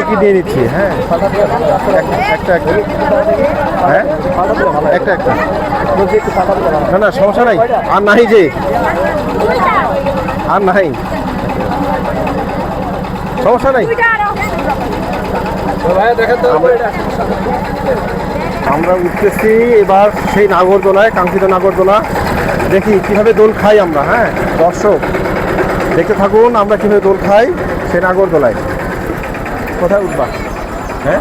Ticket নিয়ে নিচ্ছি। হ্যাঁ, একটা একটা হ্যাঁ একটা একটা না না সমস্যা নাই। আর নাই যে আর নাই, সমস্যা নাই। আমরা উঠতেছি এবার সেই নাগরদোলায়, কাঙ্ক্ষিত নাগরদোলা। দেখি কিভাবে দোল খাই আমরা। হ্যাঁ দর্শক দেখতে থাকুন আমরা কিভাবে দোল খাই সেই নাগরদোলায়। কোথায় উঠবা? হ্যাঁ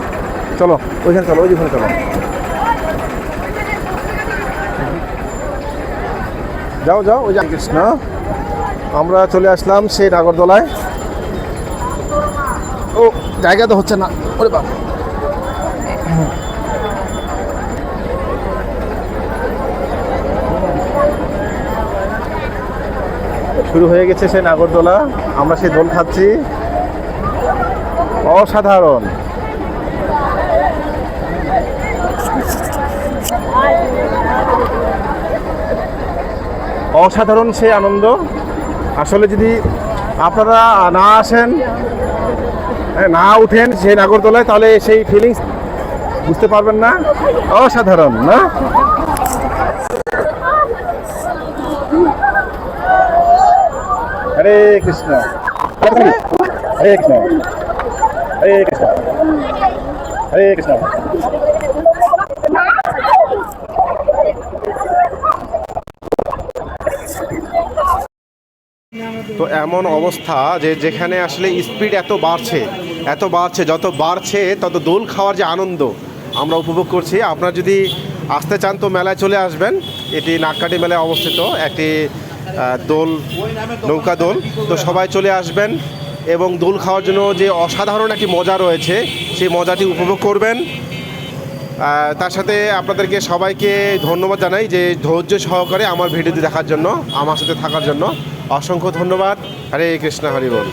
চলো ওইখানে, চলো ওইখানে চলো, যাও যাও ওই কৃষ্ণ। আমরা চলে আসলাম সেই নাগরদোলায়। ও জায়গা তো হচ্ছে না, ওরে বাবা। শুরু হয়ে গেছে সেই নাগরদোলা, আমরা সেই দোল খাচ্ছি। অসাধারণ, অসাধারণ সেই আনন্দ। আসলে যদি আপনারা না আসেন, না উঠেন সেই নাগরদোলায়, তাহলে সেই ফিলিংস বুঝতে পারবেন না। অসাধারণ না? হরে কৃষ্ণ, হরে কৃষ্ণ, হরে কৃষ্ণ, হরে কৃষ্ণ। তো এমন অবস্থা যে যেখানে আসলে স্পিড এত বাড়ছে, যত বাড়ছে তত দোল খাওয়ার যে আনন্দ আমরা উপভোগ করছি। আপনারা যদি আসতে চান তো মেলায় চলে আসবেন। এটি নাককাটি মেলায় অবস্থিত একটি দোল, নৌকা দোল। তো সবাই চলে আসবেন এবং দোল খাওয়ার জন্য যে অসাধারণ একটি মজা রয়েছে সেই মজাটি উপভোগ করবেন। তার সাথে আপনাদেরকে সবাইকে ধন্যবাদ জানাই যে ধৈর্য সহকারে আমার ভিডিওটি দেখার জন্য, আমার সাথে থাকার জন্য অসংখ্য ধন্যবাদ। হরে কৃষ্ণ, হরি বল।